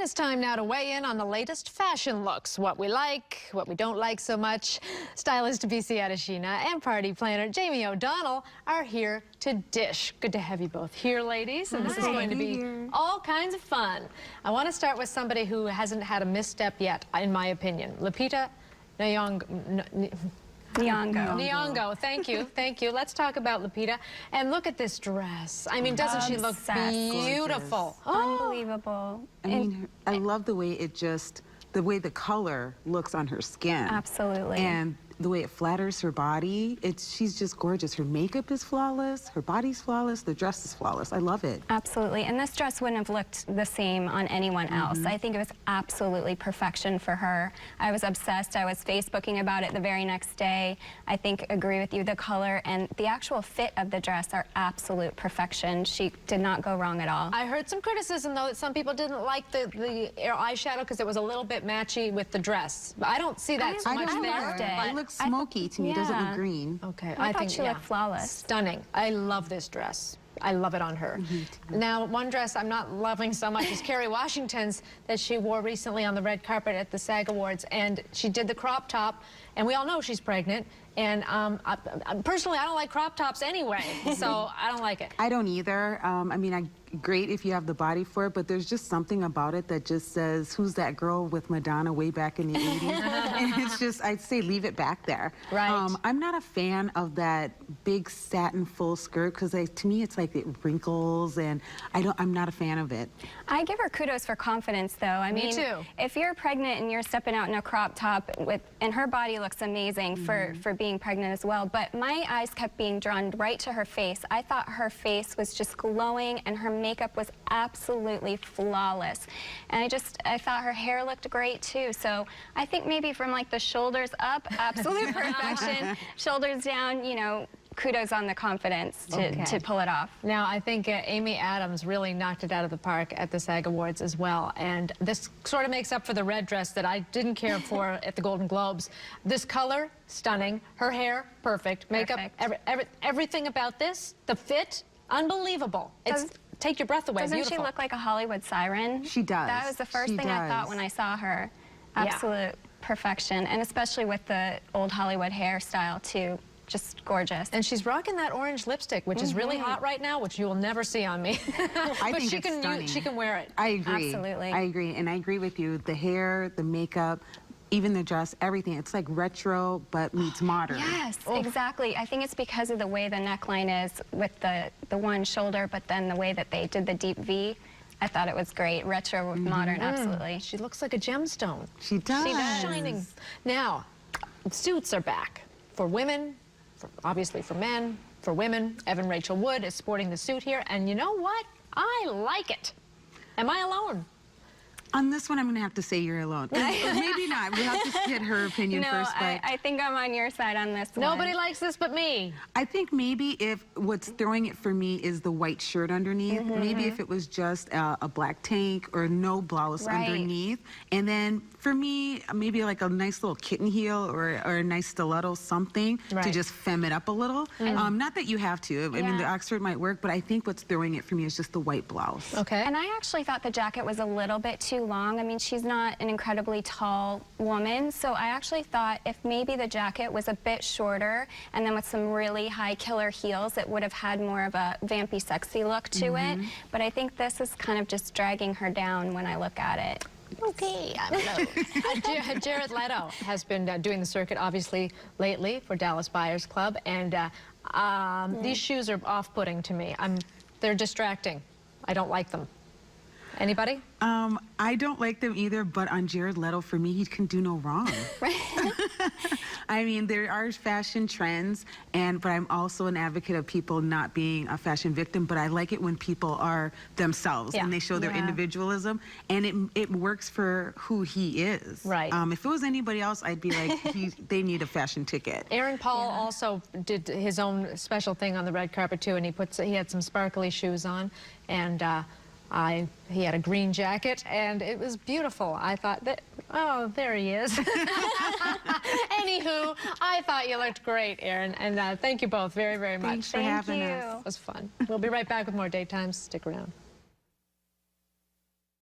And it's time now to weigh in on the latest fashion looks. What we like, what we don't like so much. Stylist BC Adeshina and party planner Jamie O'Donnell are here to dish. Good to have you both here, ladies. And this is going to be all kinds of fun. I want to start with somebody who hasn't had a misstep yet, in my opinion. Lupita Nyong'o, thank you, thank you. Let's talk about Lupita. And look at this dress. I mean, doesn't she look beautiful? Unbelievable. I mean, I love the way the way the color looks on her skin. Absolutely. And the way it flatters her body. She's just gorgeous. Her makeup is flawless. Her body's flawless. The dress is flawless. I love it. Absolutely. And this dress wouldn't have looked the same on anyone else. I think it was absolutely perfection for her. I was obsessed. I was Facebooking about it the very next day. I think, agree with you, the color and the actual fit of the dress are absolute perfection. She did not go wrong at all. I heard some criticism, though, that some people didn't like the eyeshadow because it was a little bit matchy with the dress. But I don't see that so much there. It looks smoky to me. It doesn't look green. Okay, I think she looked flawless. Stunning. I love this dress. I love it on her. Now, one dress I'm not loving so much is Kerry Washington's that she wore recently on the red carpet at the SAG Awards, and she did the crop top, and we all know she's pregnant, and personally, I don't like crop tops anyway, so I don't like it. I don't either. I mean, great if you have the body for it, but there's just something about it that just says, who's that girl with Madonna way back in the 80s? And it's just, I'd say leave it back there. Right. I'm not a fan of that big satin full skirt because to me it's like it wrinkles, and I'm not a fan of it. I give her kudos for confidence, though. I mean, too. If you're pregnant and you're stepping out in a crop top and her body looks amazing for being pregnant as well, but my eyes kept being drawn right to her face. I thought her face was just glowing and her makeup was absolutely flawless. And I thought her hair looked great too. So I think maybe from like the shoulders up, absolute perfection. Shoulders down, you know, kudos on the confidence to pull it off. Now, I think Amy Adams really knocked it out of the park at the SAG Awards as well. And this sort of makes up for the red dress that I didn't care for at the Golden Globes. This color, stunning. Her hair, perfect. Makeup, everything about this, the fit, unbelievable. Take your breath away. Doesn't she look like a Hollywood siren? She does. That was the first thing I thought when I saw her. Absolute perfection, and especially with the old Hollywood hairstyle too. Just gorgeous. And she's rocking that orange lipstick, which is really hot right now, which you will never see on me. I think it's stunning. She can wear it. I agree. Absolutely. I agree, and I agree with you. The hair, the makeup, even the dress, everything. It's like retro, but meets modern. Yes, exactly. I think it's because of the way the neckline is with the one shoulder, but then the way that they did the deep V. I thought it was great. Retro, modern, absolutely. She looks like a gemstone. She does. She does. Shining. Now, suits are back for women, obviously for men, for women. Evan Rachel Wood is sporting the suit here, and you know what? I like it. Am I alone? On this one, I'm going to have to say you're alone. Or maybe not. We'll have to get her opinion first. But I think I'm on your side on this one. Nobody likes this but me. I think maybe if what's throwing it for me is the white shirt underneath. Maybe if it was just a black tank or no blouse underneath. And then for me, maybe like a nice little kitten heel or a nice stiletto, something to just femme it up a little. Not that you have to. I mean, the Oxford might work, but I think what's throwing it for me is just the white blouse. Okay. And I actually thought the jacket was a little bit too long. I mean, she's not an incredibly tall woman, so I actually thought if maybe the jacket was a bit shorter and then with some really high killer heels, it would have had more of a vampy, sexy look to it. But I think this is kind of just dragging her down when I look at it. Okay, I don't know. Jared Leto has been doing the circuit, obviously, lately for Dallas Buyers Club, and these shoes are off-putting to me. They're distracting. I don't like them. Anybody? I don't like them either, but on Jared Leto, for me, he can do no wrong. I mean, there are fashion trends, but I'm also an advocate of people not being a fashion victim, but I like it when people are themselves and they show their individualism, and it works for who he is. Right. If it was anybody else, I'd be like, they need a fashion ticket. Aaron Paul also did his own special thing on the red carpet, too, and he had some sparkly shoes on, and he had a green jacket, and it was beautiful. I thought that, oh, there he is. Anywho, I thought you looked great, Aaron, and thank you both very, very much. Thanks for having us. It was fun. We'll be right back with more Daytimes. Stick around.